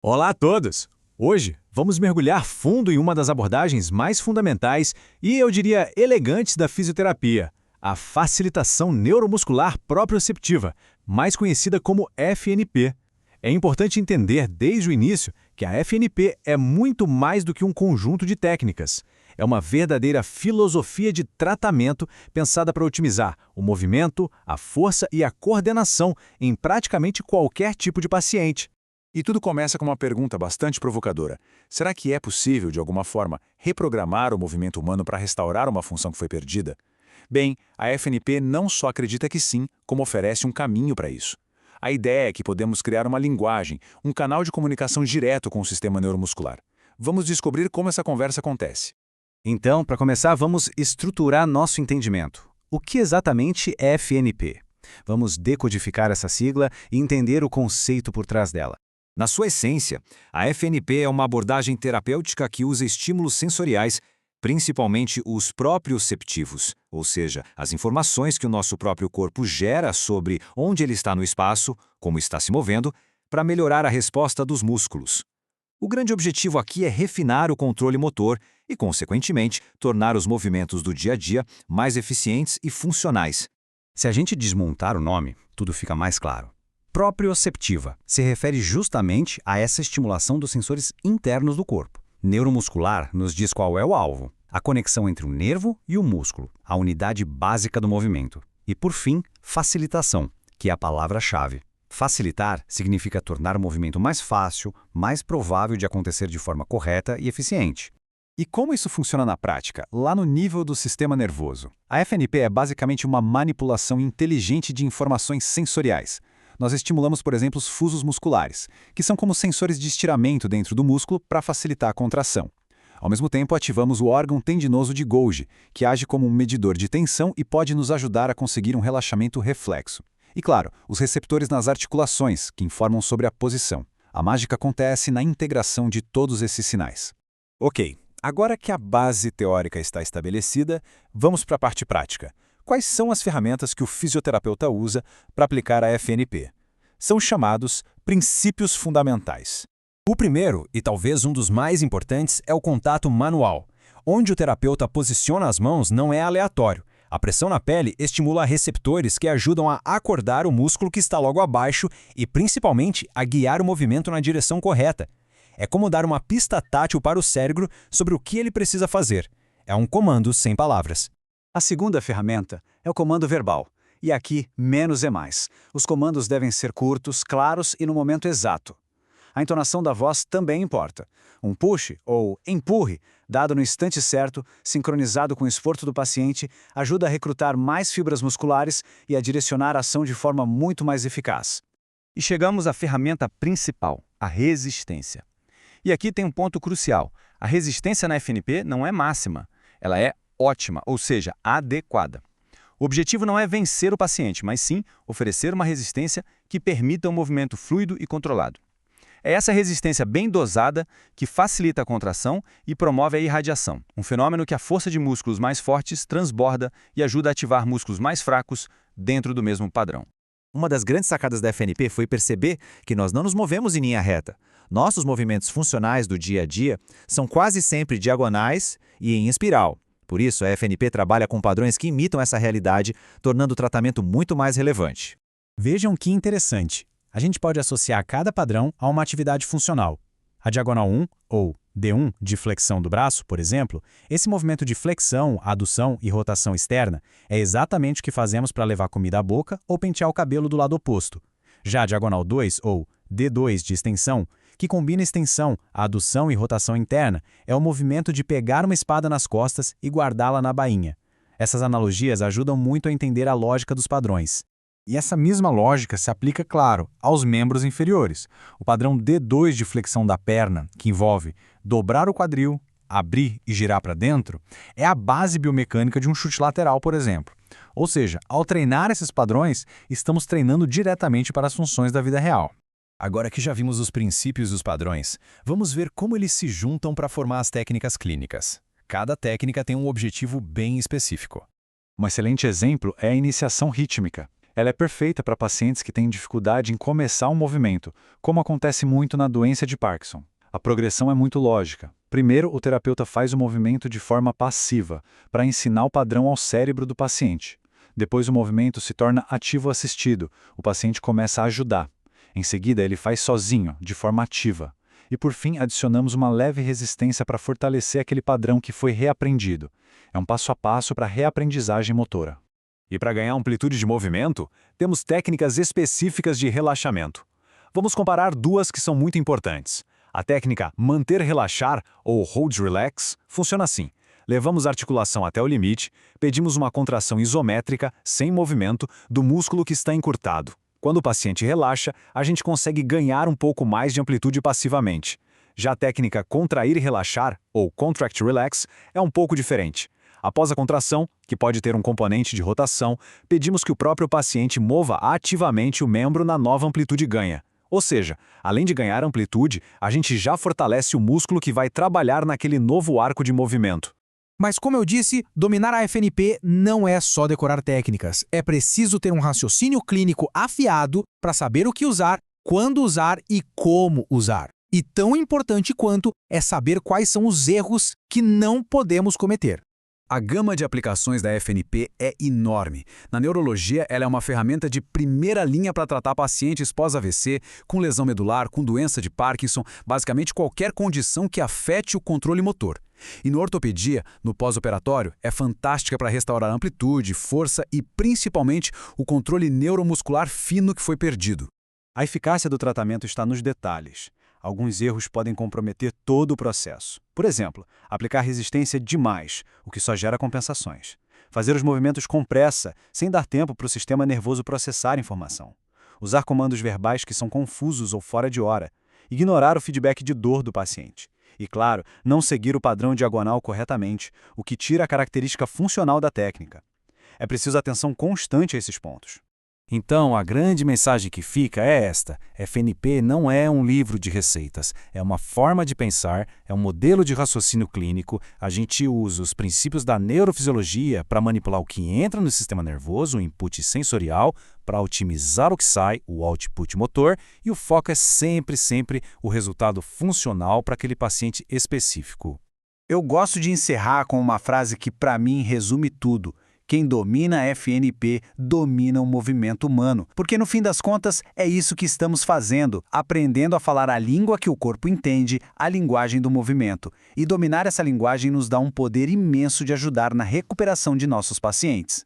Olá a todos! Hoje vamos mergulhar fundo em uma das abordagens mais fundamentais e, eu diria, elegantes da fisioterapia, a facilitação neuromuscular proprioceptiva, mais conhecida como FNP. É importante entender desde o início que a FNP é muito mais do que um conjunto de técnicas. É uma verdadeira filosofia de tratamento pensada para otimizar o movimento, a força e a coordenação em praticamente qualquer tipo de paciente. E tudo começa com uma pergunta bastante provocadora. Será que é possível, de alguma forma, reprogramar o movimento humano para restaurar uma função que foi perdida? Bem, a FNP não só acredita que sim, como oferece um caminho para isso. A ideia é que podemos criar uma linguagem, um canal de comunicação direto com o sistema neuromuscular. Vamos descobrir como essa conversa acontece. Então, para começar, vamos estruturar nosso entendimento. O que exatamente é FNP? Vamos decodificar essa sigla e entender o conceito por trás dela. Na sua essência, a FNP é uma abordagem terapêutica que usa estímulos sensoriais, principalmente os proprioceptivos, ou seja, as informações que o nosso próprio corpo gera sobre onde ele está no espaço, como está se movendo, para melhorar a resposta dos músculos. O grande objetivo aqui é refinar o controle motor e, consequentemente, tornar os movimentos do dia a dia mais eficientes e funcionais. Se a gente desmontar o nome, tudo fica mais claro. Proprioceptiva se refere justamente a essa estimulação dos sensores internos do corpo. Neuromuscular nos diz qual é o alvo, a conexão entre o nervo e o músculo, a unidade básica do movimento. E, por fim, facilitação, que é a palavra-chave. Facilitar significa tornar o movimento mais fácil, mais provável de acontecer de forma correta e eficiente. E como isso funciona na prática, lá no nível do sistema nervoso? A FNP é basicamente uma manipulação inteligente de informações sensoriais. Nós estimulamos, por exemplo, os fusos musculares, que são como sensores de estiramento dentro do músculo para facilitar a contração. Ao mesmo tempo, ativamos o órgão tendinoso de Golgi, que age como um medidor de tensão e pode nos ajudar a conseguir um relaxamento reflexo. E, claro, os receptores nas articulações, que informam sobre a posição. A mágica acontece na integração de todos esses sinais. Ok, agora que a base teórica está estabelecida, vamos para a parte prática. Quais são as ferramentas que o fisioterapeuta usa para aplicar a FNP? São chamados princípios fundamentais. O primeiro, e talvez um dos mais importantes, é o contato manual. Onde o terapeuta posiciona as mãos não é aleatório. A pressão na pele estimula receptores que ajudam a acordar o músculo que está logo abaixo e, principalmente, a guiar o movimento na direção correta. É como dar uma pista tátil para o cérebro sobre o que ele precisa fazer. É um comando sem palavras. A segunda ferramenta é o comando verbal. E aqui, menos é mais. Os comandos devem ser curtos, claros e no momento exato. A entonação da voz também importa. Um push ou empurre, dado no instante certo, sincronizado com o esforço do paciente, ajuda a recrutar mais fibras musculares e a direcionar a ação de forma muito mais eficaz. E chegamos à ferramenta principal, a resistência. E aqui tem um ponto crucial. A resistência na FNP não é máxima. Ela é ótima, ou seja, adequada. O objetivo não é vencer o paciente, mas sim oferecer uma resistência que permita um movimento fluido e controlado. É essa resistência bem dosada que facilita a contração e promove a irradiação, um fenômeno que a força de músculos mais fortes transborda e ajuda a ativar músculos mais fracos dentro do mesmo padrão. Uma das grandes sacadas da FNP foi perceber que nós não nos movemos em linha reta. Nossos movimentos funcionais do dia a dia são quase sempre diagonais e em espiral. Por isso, a FNP trabalha com padrões que imitam essa realidade, tornando o tratamento muito mais relevante. Vejam que interessante. A gente pode associar cada padrão a uma atividade funcional. A diagonal 1, ou D1, de flexão do braço, por exemplo, esse movimento de flexão, adução e rotação externa é exatamente o que fazemos para levar comida à boca ou pentear o cabelo do lado oposto. Já a diagonal 2, ou D2 de extensão, que combina extensão, adução e rotação interna, é o movimento de pegar uma espada nas costas e guardá-la na bainha. Essas analogias ajudam muito a entender a lógica dos padrões. E essa mesma lógica se aplica, claro, aos membros inferiores. O padrão D2 de flexão da perna, que envolve dobrar o quadril, abrir e girar para dentro, é a base biomecânica de um chute lateral, por exemplo. Ou seja, ao treinar esses padrões, estamos treinando diretamente para as funções da vida real. Agora que já vimos os princípios dos padrões, vamos ver como eles se juntam para formar as técnicas clínicas. Cada técnica tem um objetivo bem específico. Um excelente exemplo é a iniciação rítmica. Ela é perfeita para pacientes que têm dificuldade em começar um movimento, como acontece muito na doença de Parkinson. A progressão é muito lógica. Primeiro, o terapeuta faz o movimento de forma passiva, para ensinar o padrão ao cérebro do paciente. Depois o movimento se torna ativo assistido, o paciente começa a ajudar. Em seguida, ele faz sozinho, de forma ativa. E por fim, adicionamos uma leve resistência para fortalecer aquele padrão que foi reaprendido. É um passo a passo para a reaprendizagem motora. E para ganhar amplitude de movimento, temos técnicas específicas de relaxamento. Vamos comparar duas que são muito importantes. A técnica manter relaxar, ou hold relax, funciona assim. Levamos a articulação até o limite, pedimos uma contração isométrica, sem movimento, do músculo que está encurtado. Quando o paciente relaxa, a gente consegue ganhar um pouco mais de amplitude passivamente. Já a técnica contrair e relaxar, ou contract relax, é um pouco diferente. Após a contração, que pode ter um componente de rotação, pedimos que o próprio paciente mova ativamente o membro na nova amplitude ganha. Ou seja, além de ganhar amplitude, a gente já fortalece o músculo que vai trabalhar naquele novo arco de movimento. Mas como eu disse, dominar a FNP não é só decorar técnicas. É preciso ter um raciocínio clínico afiado para saber o que usar, quando usar e como usar. E tão importante quanto é saber quais são os erros que não podemos cometer. A gama de aplicações da FNP é enorme. Na neurologia, ela é uma ferramenta de primeira linha para tratar pacientes pós-AVC, com lesão medular, com doença de Parkinson, basicamente qualquer condição que afete o controle motor. E no ortopedia, no pós-operatório, é fantástica para restaurar amplitude, força e principalmente o controle neuromuscular fino que foi perdido. A eficácia do tratamento está nos detalhes. Alguns erros podem comprometer todo o processo. Por exemplo, aplicar resistência demais, o que só gera compensações. Fazer os movimentos com pressa, sem dar tempo para o sistema nervoso processar a informação. Usar comandos verbais que são confusos ou fora de hora. Ignorar o feedback de dor do paciente. E, claro, não seguir o padrão diagonal corretamente, o que tira a característica funcional da técnica. É preciso atenção constante a esses pontos. Então, a grande mensagem que fica é esta: FNP não é um livro de receitas, é uma forma de pensar, é um modelo de raciocínio clínico. A gente usa os princípios da neurofisiologia para manipular o que entra no sistema nervoso, o input sensorial, para otimizar o que sai, o output motor, e o foco é sempre o resultado funcional para aquele paciente específico. Eu gosto de encerrar com uma frase que, para mim, resume tudo. Quem domina a FNP domina o movimento humano, porque no fim das contas é isso que estamos fazendo, aprendendo a falar a língua que o corpo entende, a linguagem do movimento. E dominar essa linguagem nos dá um poder imenso de ajudar na recuperação de nossos pacientes.